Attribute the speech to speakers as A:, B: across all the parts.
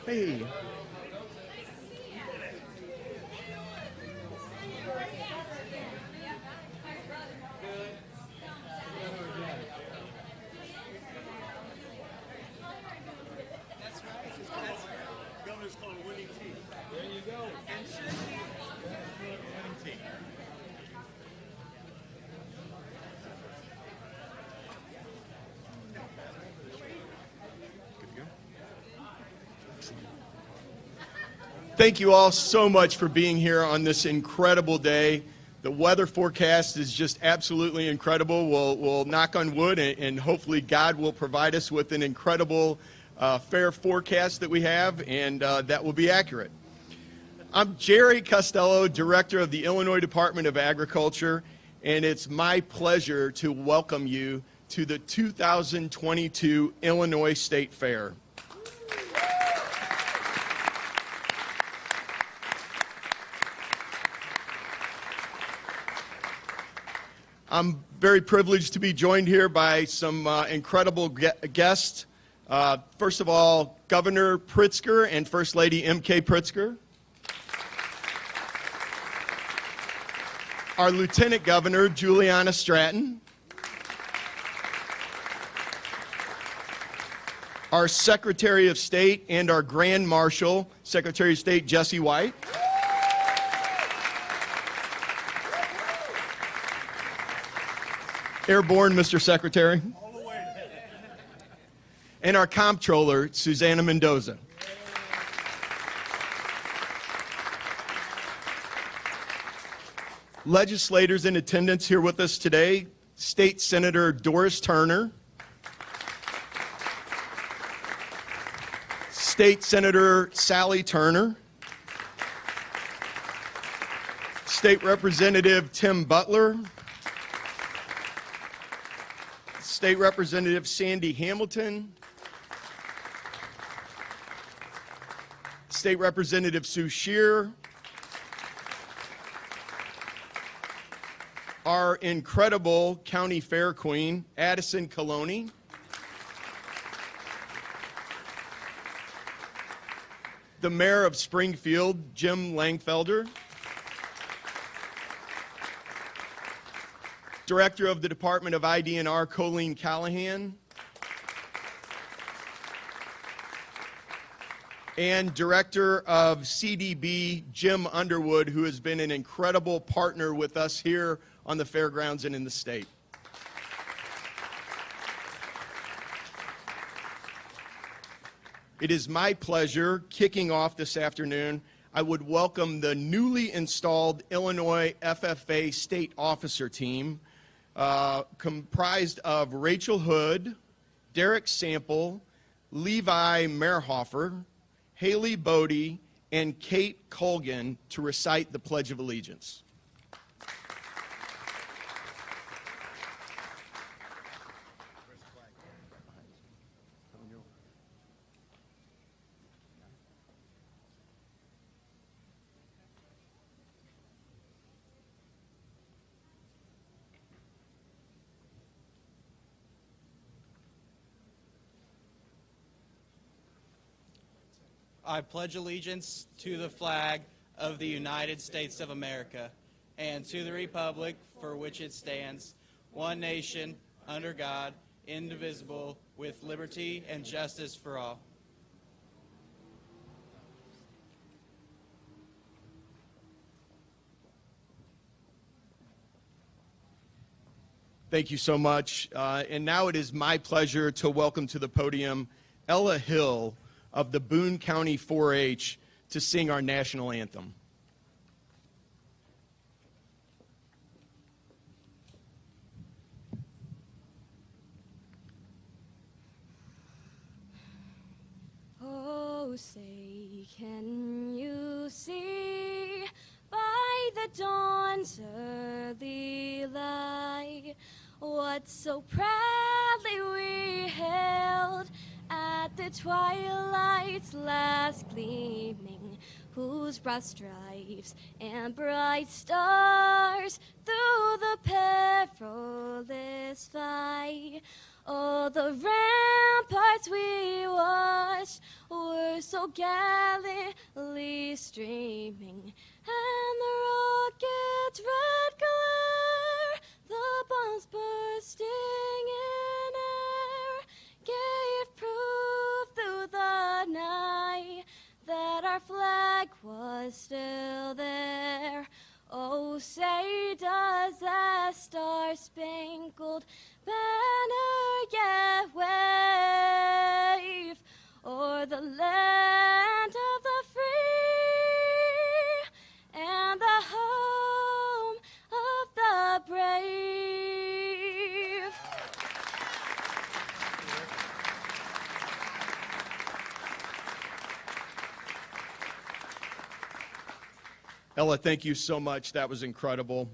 A: Hey.
B: Governor's called a winning team. There you go. And winning team.
A: Thank you all so much for being here on this incredible day. The weather forecast is just absolutely incredible. We'll knock on wood, and hopefully God will provide us with an incredible fair forecast that we have, and that will be accurate. I'm Jerry Costello, Director of the Illinois Department of Agriculture, and it's my pleasure to welcome you to the 2022 Illinois State Fair. I'm very privileged to be joined here by some incredible guests. First of all, Governor Pritzker and First Lady M.K. Pritzker. Our Lieutenant Governor, Juliana Stratton. Our Secretary of State and our Grand Marshal, Secretary of State Jesse White. Airborne, Mr. Secretary.
B: All the way.
A: And our Comptroller, Susanna Mendoza. Legislators in attendance here with us today, State Senator Doris Turner, State Senator Sally Turner, State Representative Tim Butler, State Representative Sandy Hamilton, State Representative Sue Scheer, our incredible County Fair Queen, Addison Coloni, the Mayor of Springfield, Jim Langfelder, Director of the Department of ID&R, Colleen Callahan, and Director of CDB, Jim Underwood, who has been an incredible partner with us here on the fairgrounds and in the state. It is my pleasure, kicking off this afternoon, I would welcome the newly installed Illinois FFA State Officer Team, comprised of Rachel Hood, Derek Sample, Levi Merhofer, Haley Bodie, and Kate Colgan to recite the Pledge of Allegiance.
C: I pledge allegiance to the flag of the United States of America and to the republic for which it stands, one nation, under God, indivisible, with liberty and justice for all.
A: Thank you so much. And now it is my pleasure to welcome to the podium Ella Hill of the Boone County 4-H to sing our national anthem.
D: Oh, say, can you see by the dawn's early light what so proudly we held at the twilight's last gleaming, whose broad stripes and bright stars through the perilous fight, oh, the ramparts we watched were so gallantly streaming, and the rocket's red glare, the bombs bursting in air, gave proof through the night that our flag was still there. Oh, say does that star-spangled banner yet wave o'er the land of the free and the home of the brave?
A: Ella, thank you so much. That was incredible.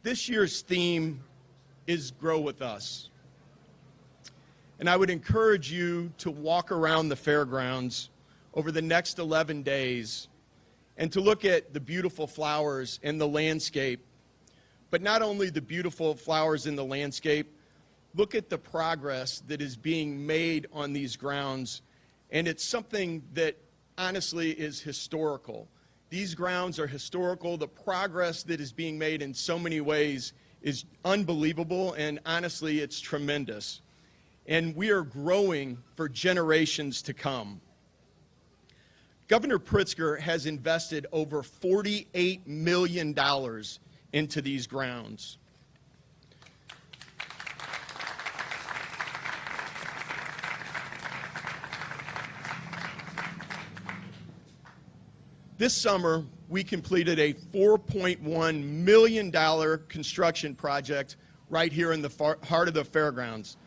A: This year's theme is Grow With Us. And I would encourage you to walk around the fairgrounds over the next 11 days and to look at the beautiful flowers and the landscape. But not only the beautiful flowers in the landscape, look at the progress that is being made on these grounds. And it's something that honestly is historical. These grounds are historical. The progress that is being made in so many ways is unbelievable, and honestly, it's tremendous. And we are growing for generations to come. Governor Pritzker has invested over $48 million into these grounds. This summer, we completed a $4.1 million construction project right here in the heart of the fairgrounds.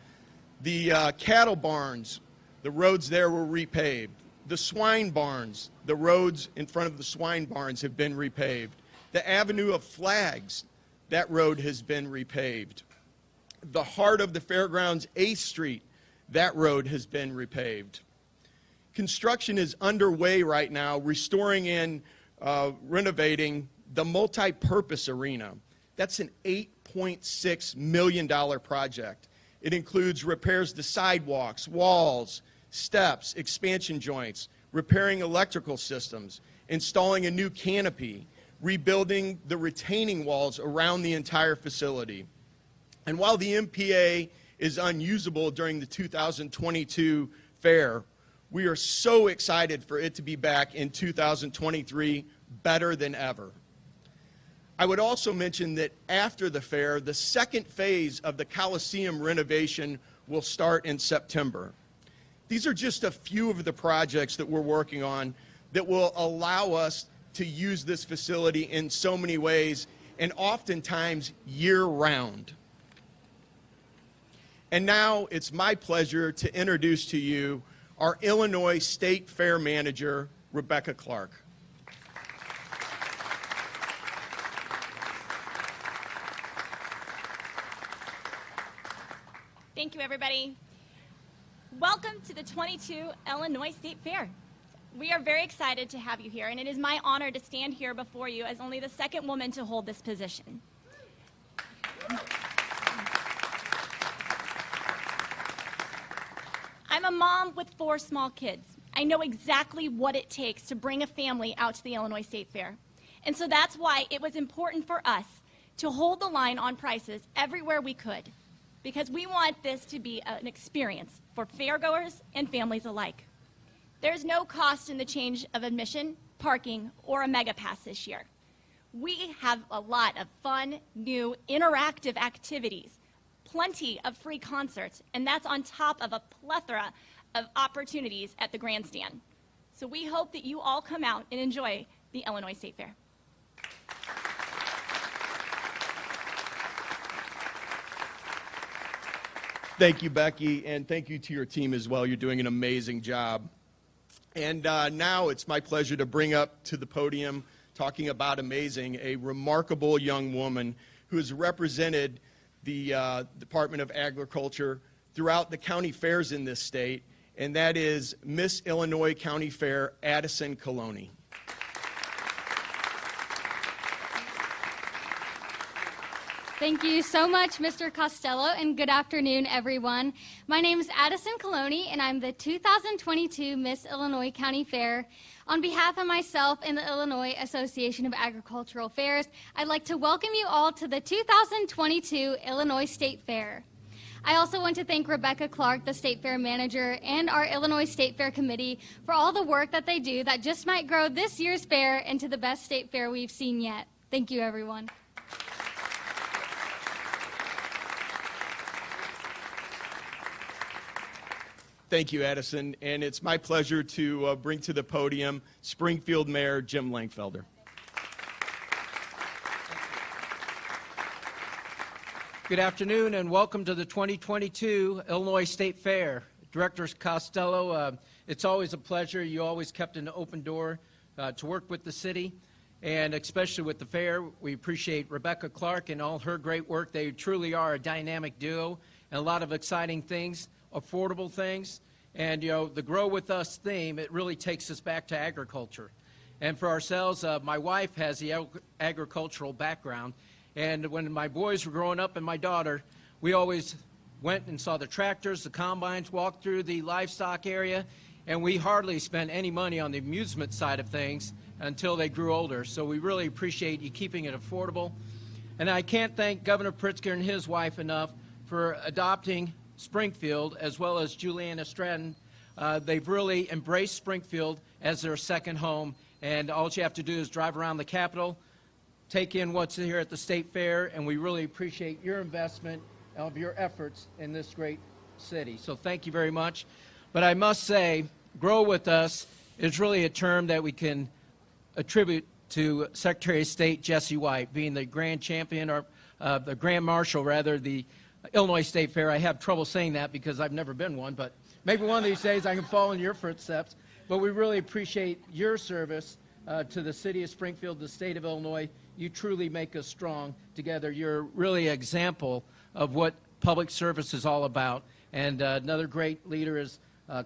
A: The cattle barns, the roads there were repaved. The swine barns, the roads in front of the swine barns have been repaved. The Avenue of Flags, that road has been repaved. The heart of the fairgrounds, 8th Street, that road has been repaved. Construction is underway right now, restoring and renovating the multi-purpose arena. That's an $8.6 million project. It includes repairs to sidewalks, walls, steps, expansion joints, repairing electrical systems, installing a new canopy, rebuilding the retaining walls around the entire facility. And while the MPA is unusable during the 2022 fair, we are so excited for it to be back in 2023, better than ever. I would also mention that after the fair, the second phase of the Coliseum renovation will start in September. These are just a few of the projects that we're working on that will allow us to use this facility in so many ways, and oftentimes year-round. And now it's my pleasure to introduce to you our Illinois State Fair Manager, Rebecca Clark.
E: Thank you, everybody. Welcome to the 22 Illinois State Fair. We are very excited to have you here, and it is my honor to stand here before you as only the second woman to hold this position. I'm a mom with 4 small kids. I know exactly what it takes to bring a family out to the Illinois State Fair. And so that's why it was important for us to hold the line on prices everywhere we could, because we want this to be an experience for fairgoers and families alike. There's no cost in the change of admission, parking, or a mega pass this year. We have a lot of fun, new, interactive activities, plenty of free concerts, and that's on top of a plethora of opportunities at the grandstand. So we hope that you all come out and enjoy the Illinois State Fair.
A: Thank you, Becky, and thank you to your team as well. You're doing an amazing job. And now it's my pleasure to bring up to the podium, talking about amazing, a remarkable young woman who has represented the Department of Agriculture throughout the county fairs in this state, and that is Miss Illinois County Fair, Addison Coloni.
F: Thank you so much, Mr. Costello, and good afternoon, everyone. My name is Addison Coloni, and I'm the 2022 Miss Illinois County Fair. On behalf of myself and the Illinois Association of Agricultural Fairs, I'd like to welcome you all to the 2022 Illinois State Fair. I also want to thank Rebecca Clark, the State Fair Manager, and our Illinois State Fair Committee for all the work that they do that just might grow this year's fair into the best state fair we've seen yet. Thank you, everyone.
A: Thank you, Addison. And it's my pleasure to bring to the podium Springfield Mayor Jim Langfelder.
G: Good afternoon and welcome to the 2022 Illinois State Fair. Director Costello, it's always a pleasure. You always kept an open door to work with the city and especially with the fair. We appreciate Rebecca Clark and all her great work. They truly are a dynamic duo and a lot of exciting things, affordable things. And, you know, the Grow With Us theme, it really takes us back to agriculture. And for ourselves, my wife has the agricultural background. And when my boys were growing up and my daughter, we always went and saw the tractors, the combines, walked through the livestock area, and we hardly spent any money on the amusement side of things until they grew older. So we really appreciate you keeping it affordable. And I can't thank Governor Pritzker and his wife enough for adopting Springfield, as well as Juliana Stratton. They've really embraced Springfield as their second home, and all you have to do is drive around the Capitol, take in what's here at the State Fair, and we really appreciate your investment of your efforts in this great city. So thank you very much. But I must say, Grow With Us is really a term that we can attribute to Secretary of State Jesse White, being the grand champion, or the grand marshal, rather, the Illinois State Fair. I have trouble saying that because I've never been one, but maybe one of these days I can follow in your footsteps. But we really appreciate your service to the city of Springfield, the state of Illinois. You truly make us strong together. You're really an example of what public service is all about. And another great leader is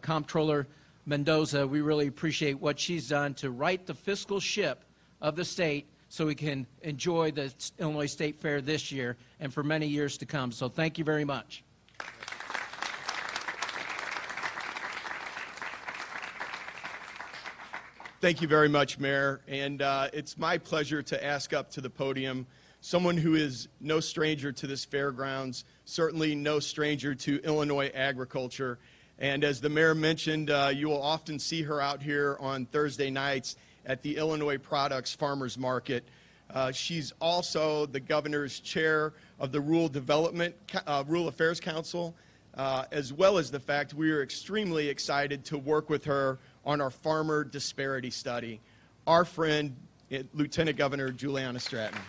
G: Comptroller Mendoza. We really appreciate what she's done to right the fiscal ship of the state so we can enjoy the Illinois State Fair this year and for many years to come. So thank you very much.
A: Thank you very much, Mayor. And it's my pleasure to ask up to the podium someone who is no stranger to this fairgrounds, certainly no stranger to Illinois agriculture. And as the mayor mentioned, you will often see her out here on Thursday nights at the Illinois Products Farmers Market. She's also the governor's chair of the Rural Affairs Council, as well as the fact we are extremely excited to work with her on our farmer disparity study. Our friend, Lieutenant Governor Juliana Stratton.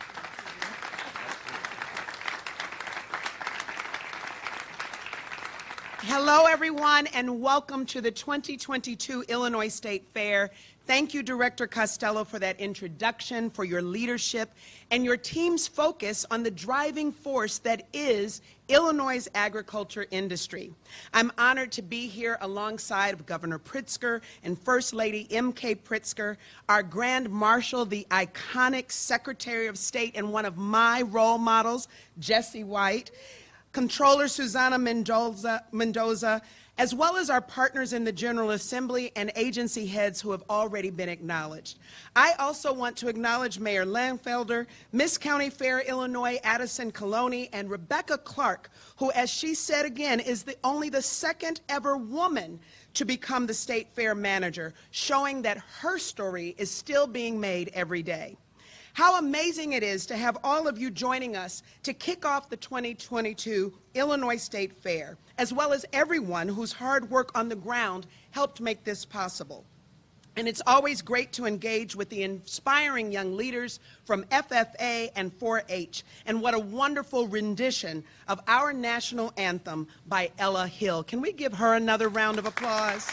H: Hello, everyone, and welcome to the 2022 Illinois State Fair. Thank you, Director Costello, for that introduction, for your leadership, and your team's focus on the driving force that is Illinois' agriculture industry. I'm honored to be here alongside of Governor Pritzker and First Lady M.K. Pritzker, our Grand Marshal, the iconic Secretary of State, and one of my role models, Jesse White, Comptroller Susana Mendoza, as well as our partners in the General Assembly and agency heads who have already been acknowledged. I also want to acknowledge Mayor Langfelder, Miss County Fair Illinois Addison Coloni, and Rebecca Clark, who, as she said again, is only the second ever woman to become the State Fair Manager, showing that her story is still being made every day. How amazing it is to have all of you joining us to kick off the 2022 Illinois State Fair, as well as everyone whose hard work on the ground helped make this possible. And it's always great to engage with the inspiring young leaders from FFA and 4-H. And what a wonderful rendition of our national anthem by Ella Hill. Can we give her another round of applause?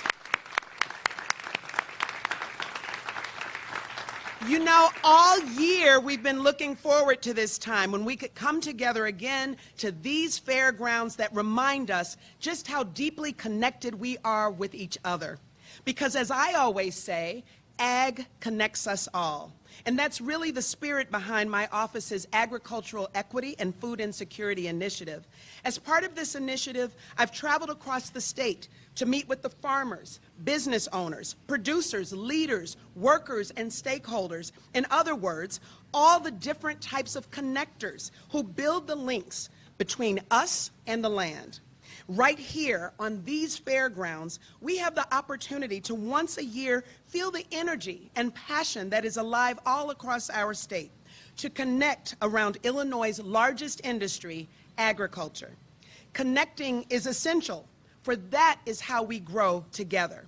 H: You know, all year we've been looking forward to this time when we could come together again to these fairgrounds that remind us just how deeply connected we are with each other. Because as I always say, Ag connects us all. And that's really the spirit behind my office's Agricultural Equity and Food Insecurity Initiative. As part of this initiative, I've traveled across the state to meet with the farmers, business owners, producers, leaders, workers, and stakeholders. In other words, all the different types of connectors who build the links between us and the land. Right here on these fairgrounds, we have the opportunity to once a year feel the energy and passion that is alive all across our state, to connect around Illinois' largest industry, agriculture. Connecting is essential, for that is how we grow together.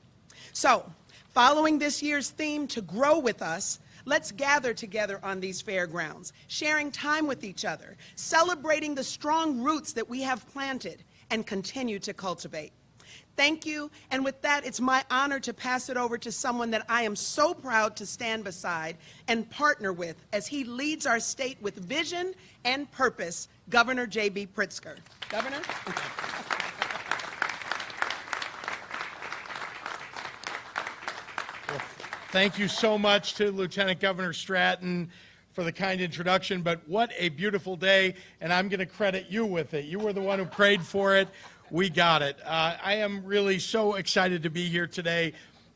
H: So, following this year's theme, to grow with us, let's gather together on these fairgrounds, sharing time with each other, celebrating the strong roots that we have planted and continue to cultivate. Thank you, and with that, it's my honor to pass it over to someone that I am so proud to stand beside and partner with as he leads our state with vision and purpose, Governor J.B. Pritzker. Governor?
B: Thank you so much to Lieutenant Governor Stratton for the kind introduction, but what a beautiful day, and I'm going to credit you with it. You were the one who prayed for it. We got it. I am really so excited to be here today.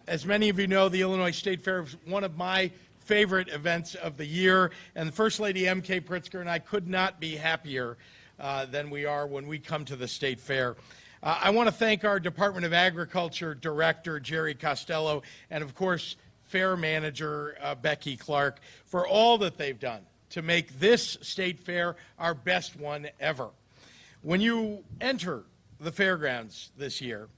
B: As many of you know, the Illinois State Fair is one of my favorite events of the year, and First Lady M.K. Pritzker and I could not be happier than we are when we come to the State Fair. I want to thank our Department of Agriculture Director, Jerry Costello, and of course, Fair Manager Becky Clark, for all that they've done to make this state fair our best one ever. When you enter the fairgrounds this year,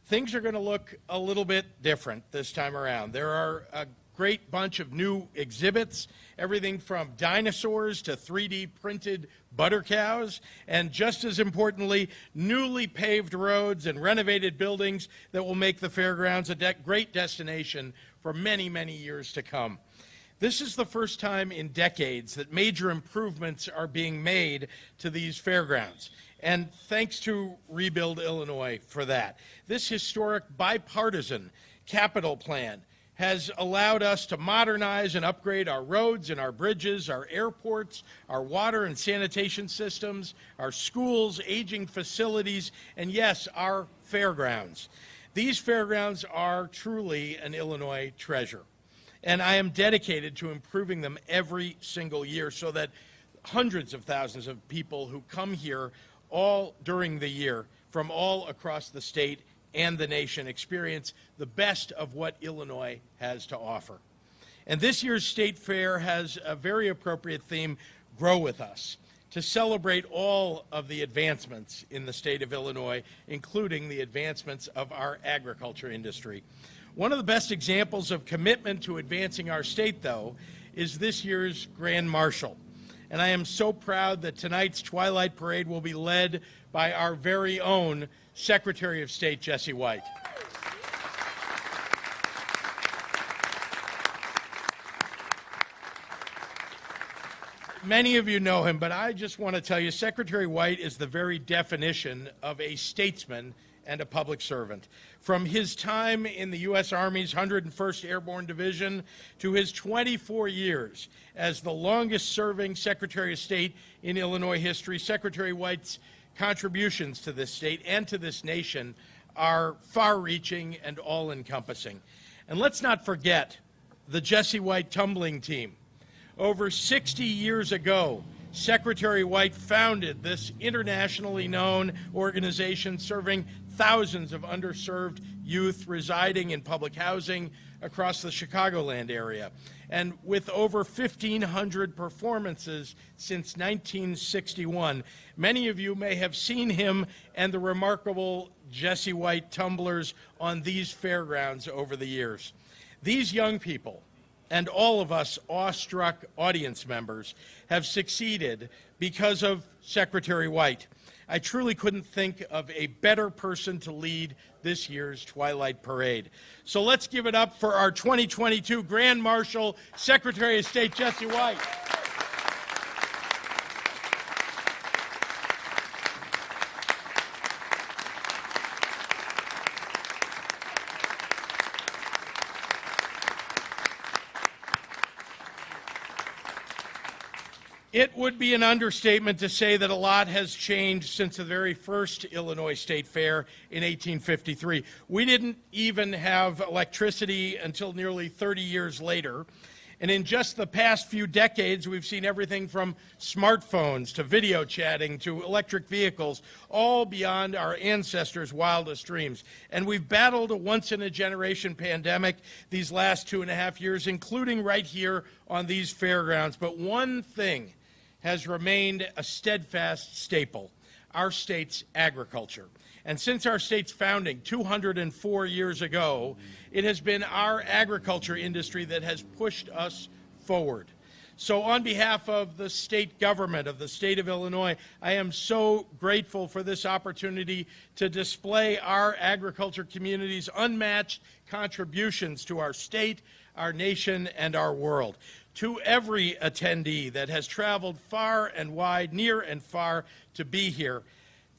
B: things are going to look a little bit different this time around. There are a great bunch of new exhibits, everything from dinosaurs to 3D printed butter cows, and just as importantly, newly paved roads and renovated buildings that will make the fairgrounds a great destination for many, many years to come. This is the first time in decades that major improvements are being made to these fairgrounds. And thanks to Rebuild Illinois for that. This historic bipartisan capital plan has allowed us to modernize and upgrade our roads and our bridges, our airports, our water and sanitation systems, our schools, aging facilities, and yes, our fairgrounds. These fairgrounds are truly an Illinois treasure, and I am dedicated to improving them every single year so that hundreds of thousands of people who come here all during the year from all across the state and the nation experience the best of what Illinois has to offer. And this year's State Fair has a very appropriate theme, Grow With Us, to celebrate all of the advancements in the state of Illinois, including the advancements of our agriculture industry. One of the best examples of commitment to advancing our state, though, is this year's Grand Marshal. And I am so proud that tonight's Twilight Parade will be led by our very own Secretary of State, Jesse White. Many of you know him, but I just want to tell you, Secretary White is the very definition of a statesman and a public servant. From his time in the U.S. Army's 101st Airborne Division to his 24 years as the longest-serving Secretary of State in Illinois history, Secretary White's contributions to this state and to this nation are far-reaching and all-encompassing. And let's not forget the Jesse White tumbling team. Over 60 years ago, Secretary White founded this internationally known organization serving thousands of underserved youth residing in public housing across the Chicagoland area. And with over 1,500 performances since 1961, many of you may have seen him and the remarkable Jesse White tumblers on these fairgrounds over the years. These young people and all of us awestruck audience members have succeeded because of Secretary White. I truly couldn't think of a better person to lead this year's Twilight Parade. So let's give it up for our 2022 Grand Marshal, Secretary of State Jesse White. It would be an understatement to say that a lot has changed since the very first Illinois State Fair in 1853. We didn't even have electricity until nearly 30 years later. And in just the past few decades, we've seen everything from smartphones to video chatting to electric vehicles, all beyond our ancestors' wildest dreams. And we've battled a once-in-a-generation pandemic these last 2.5 years, including right here on these fairgrounds. But one thing has remained a steadfast staple: our state's agriculture. And since our state's founding 204 years ago, it has been our agriculture industry that has pushed us forward. So on behalf of the state government of the state of Illinois, I am so grateful for this opportunity to display our agriculture community's unmatched contributions to our state, our nation, and our world. To every attendee that has traveled far and wide, near and far, to be here,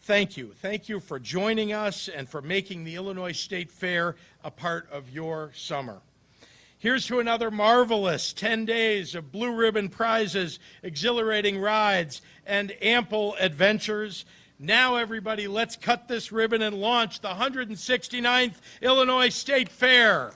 B: thank you. Thank you for joining us and for making the Illinois State Fair a part of your summer. Here's to another marvelous 10 days of blue ribbon prizes, exhilarating rides, and ample adventures. Now, everybody, let's cut this ribbon and launch the 169th Illinois State Fair.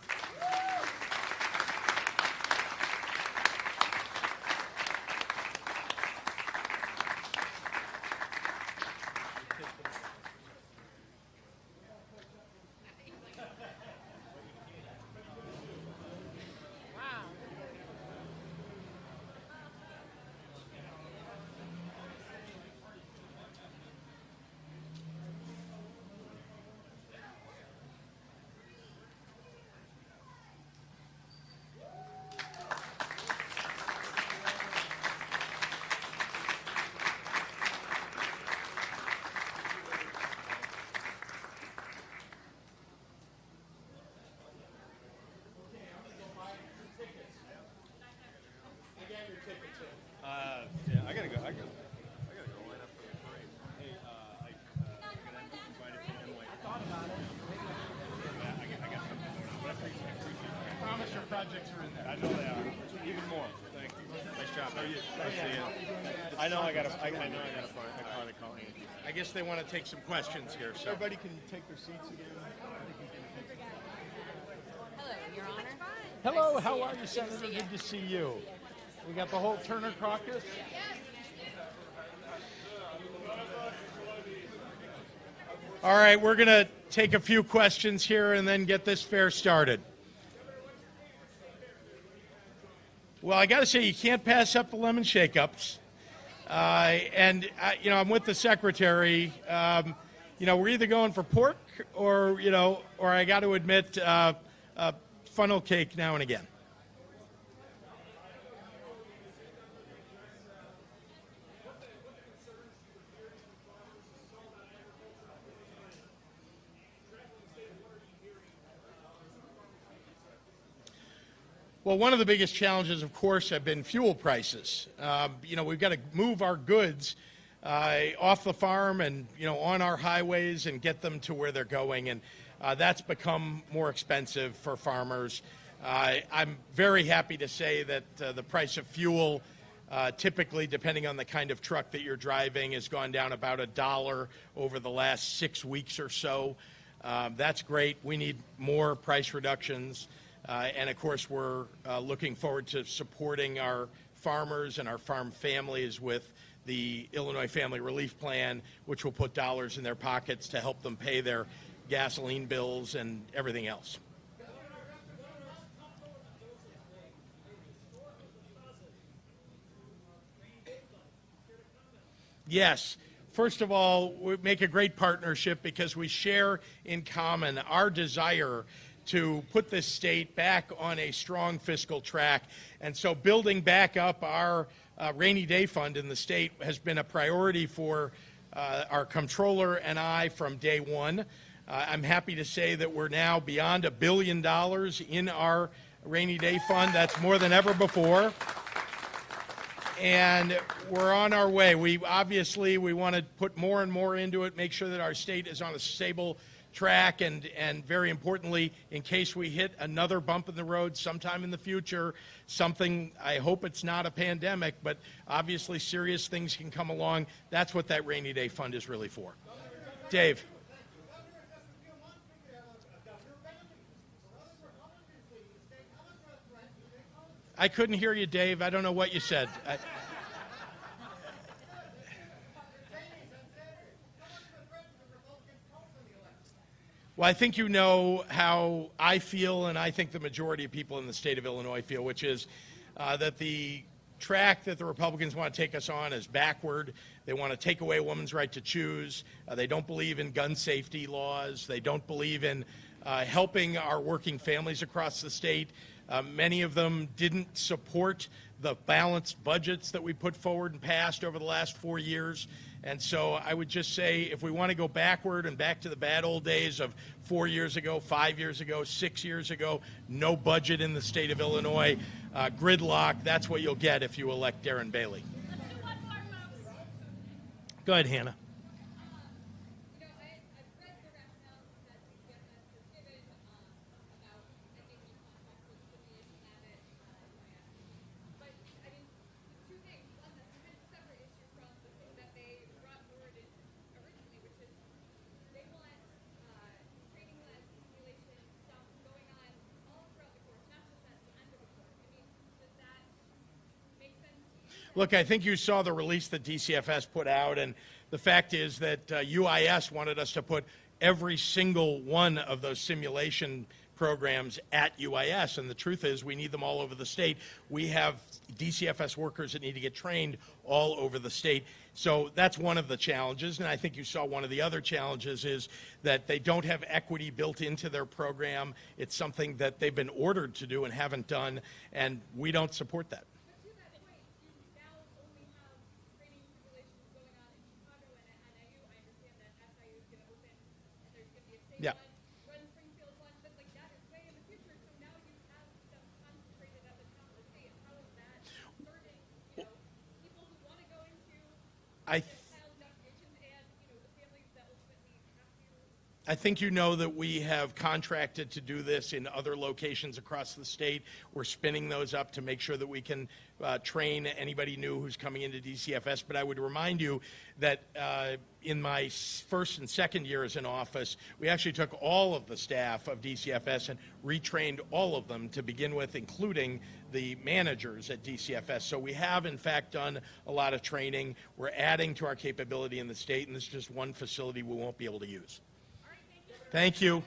I: Yeah, I gotta go. I gotta go line up for the parade. Hey, I got invited to NY. I thought about it. Yeah, I got something going on, but I appreciate it.
B: I promise your projects are in there.
I: I know they are. Even more. Thank you. Nice job. How are you? Nice to see you. I know I gotta find a call.
B: I guess they want to take some questions here. So.
A: Everybody can take their seats again.
J: Hello, Your Honor.
B: Hello, how are you, Senator? Good to see you. We got the whole Turner Caucus. All right, we're going to take a few questions here and then get this fair started. Well, I got to say, you can't pass up the lemon shake-ups. I'm with the secretary. We're either going for pork or I got to admit, funnel cake now and again. Well, one of the biggest challenges, of course, have been fuel prices. We've got to move our goods off the farm and, on our highways and get them to where they're going. And that's become more expensive for farmers. I'm very happy to say that the price of fuel, typically, depending on the kind of truck that you're driving, has gone down about $1 over the last 6 weeks or so. That's great. We need more price reductions. And, of course, we're looking forward to supporting our farmers and our farm families with the Illinois Family Relief Plan, which will put dollars in their pockets to help them pay their gasoline bills and everything else. Yes. First of all, we make a great partnership because we share in common our desire to put this state back on a strong fiscal track. And so building back up our rainy day fund in the state has been a priority for our comptroller and I from day one. I'm happy to say that we're now beyond $1 billion in our rainy day fund. That's more than ever before. And we're on our way. We want to put more and more into it, make sure that our state is on a stable track, and very importantly, in case we hit another bump in the road sometime in the future, something, I hope it's not a pandemic, but obviously serious things can come along. That's what that rainy day fund is really for. Dave. I couldn't hear you, Dave. I don't know what you said. Well, I think you know how I feel, and I think the majority of people in the state of Illinois feel, which is that the track that the Republicans want to take us on is backward. They want to take away a woman's right to choose. They don't believe in gun safety laws. They don't believe in helping our working families across the state. Many of them didn't support the balanced budgets that we put forward and passed over the last 4 years. And so I would just say, if we want to go backward and back to the bad old days of 4 years ago, 5 years ago, 6 years ago, no budget in the state of Illinois, gridlock, that's what you'll get if you elect Darren Bailey. Go ahead, Hannah. Look, I think you saw the release that DCFS put out, and the fact is that UIS wanted us to put every single one of those simulation programs at UIS, and the truth is we need them all over the state. We have DCFS workers that need to get trained all over the state. So that's one of the challenges, and I think you saw one of the other challenges is that they don't have equity built into their program. It's something that they've been ordered to do and haven't done, and we don't support that. Yeah. I think you know that we have contracted to do this in other locations across the state. We're spinning those up to make sure that we can train anybody new who's coming into DCFS. But I would remind you that in my first and second years in office, we actually took all of the staff of DCFS and retrained all of them to begin with, including the managers at DCFS. So we have, in fact, done a lot of training. We're adding to our capability in the state, and this is just one facility we won't be able to use. Thank you.